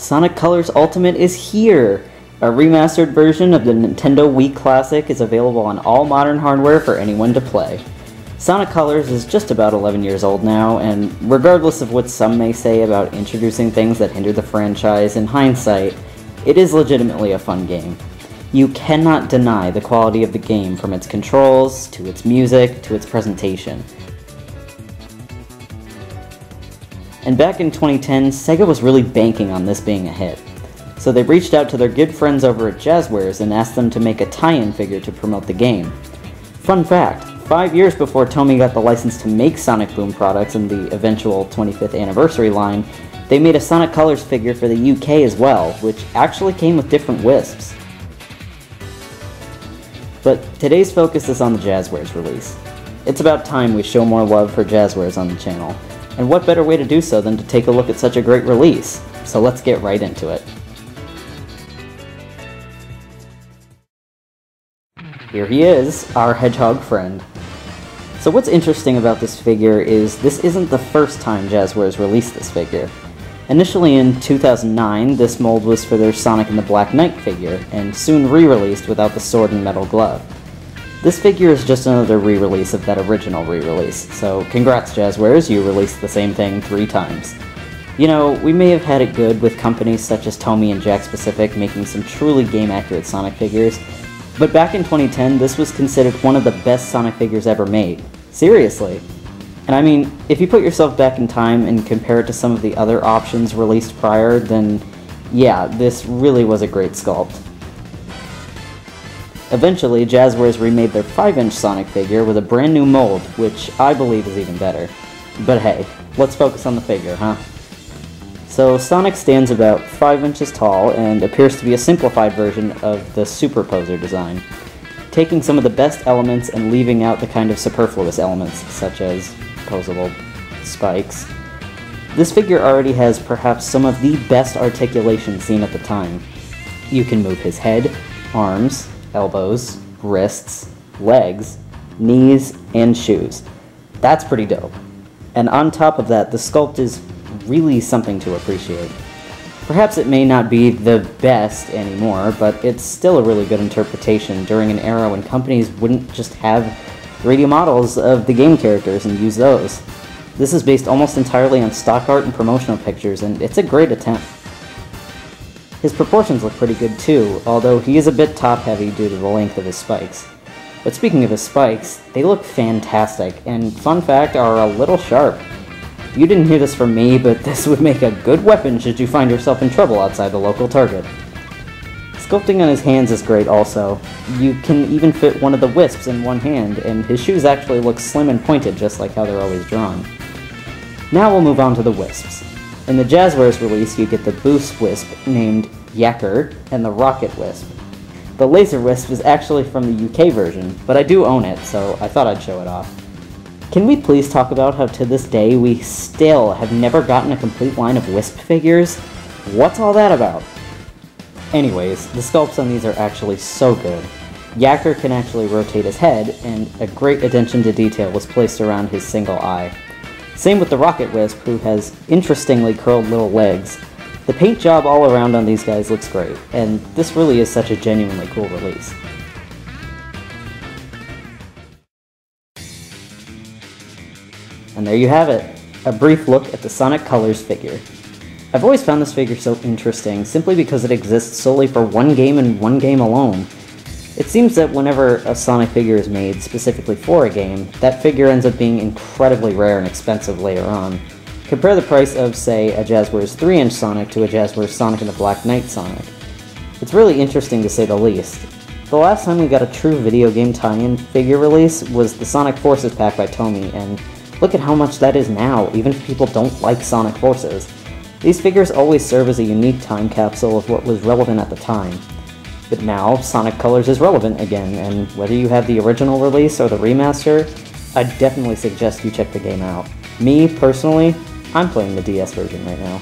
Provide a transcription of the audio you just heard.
Sonic Colors Ultimate is here! A remastered version of the Nintendo Wii Classic is available on all modern hardware for anyone to play. Sonic Colors is just about 11 years old now, and regardless of what some may say about introducing things that hinder the franchise, in hindsight, it is legitimately a fun game. You cannot deny the quality of the game, from its controls, to its music, to its presentation. And back in 2010, Sega was really banking on this being a hit. So they reached out to their good friends over at Jazwares and asked them to make a tie-in figure to promote the game. Fun fact, 5 years before Tomy got the license to make Sonic Boom products in the eventual 25th anniversary line, they made a Sonic Colors figure for the UK as well, which actually came with different wisps. But today's focus is on the Jazwares release. It's about time we show more love for Jazwares on the channel. And what better way to do so than to take a look at such a great release? So let's get right into it. Here he is, our hedgehog friend. So what's interesting about this figure is this isn't the first time Jazwares released this figure. Initially in 2009, this mold was for their Sonic and the Black Knight figure, and soon re-released without the sword and metal glove. This figure is just another re-release of that original re-release, so congrats Jazwares, you released the same thing 3 times. You know, we may have had it good with companies such as Tomy and Jakks Pacific making some truly game-accurate Sonic figures, but back in 2010 this was considered one of the best Sonic figures ever made. Seriously. And I mean, if you put yourself back in time and compare it to some of the other options released prior, then yeah, this really was a great sculpt. Eventually, Jazwares remade their 5-inch Sonic figure with a brand new mold, which I believe is even better. But hey, let's focus on the figure, huh? So Sonic stands about 5 inches tall and appears to be a simplified version of the Superposer design, taking some of the best elements and leaving out the kind of superfluous elements, such as posable spikes. This figure already has perhaps some of the best articulation seen at the time. You can move his head, arms, elbows, wrists, legs, knees, and shoes. That's pretty dope. And on top of that, the sculpt is really something to appreciate. Perhaps it may not be the best anymore, but it's still a really good interpretation during an era when companies wouldn't just have 3D models of the game characters and use those. This is based almost entirely on stock art and promotional pictures, and it's a great attempt. His proportions look pretty good too, although he is a bit top-heavy due to the length of his spikes. But speaking of his spikes, they look fantastic, and fun fact, are a little sharp. You didn't hear this from me, but this would make a good weapon should you find yourself in trouble outside the local Target. Sculpting on his hands is great also. You can even fit one of the wisps in one hand, and his shoes actually look slim and pointed just like how they're always drawn. Now we'll move on to the wisps. In the Jazwares release, you get the Boost Wisp named Yacker and the Rocket Wisp. The Laser Wisp is actually from the UK version, but I do own it, so I thought I'd show it off. Can we please talk about how to this day we still have never gotten a complete line of Wisp figures? What's all that about? Anyways, the sculpts on these are actually so good. Yacker can actually rotate his head, and a great attention to detail was placed around his single eye. Same with the Rocket Wisp, who has interestingly curled little legs. The paint job all around on these guys looks great, and this really is such a genuinely cool release. And there you have it, a brief look at the Sonic Colors figure. I've always found this figure so interesting, simply because it exists solely for one game and one game alone. It seems that whenever a Sonic figure is made specifically for a game, that figure ends up being incredibly rare and expensive later on. Compare the price of, say, a Jazwares 3-inch Sonic to a Jazwares Sonic and the Black Knight Sonic. It's really interesting to say the least. The last time we got a true video game tie-in figure release was the Sonic Forces pack by Tomy, and look at how much that is now, even if people don't like Sonic Forces. These figures always serve as a unique time capsule of what was relevant at the time. But now, Sonic Colors is relevant again, and whether you have the original release or the remaster, I'd definitely suggest you check the game out. Me, personally, I'm playing the DS version right now.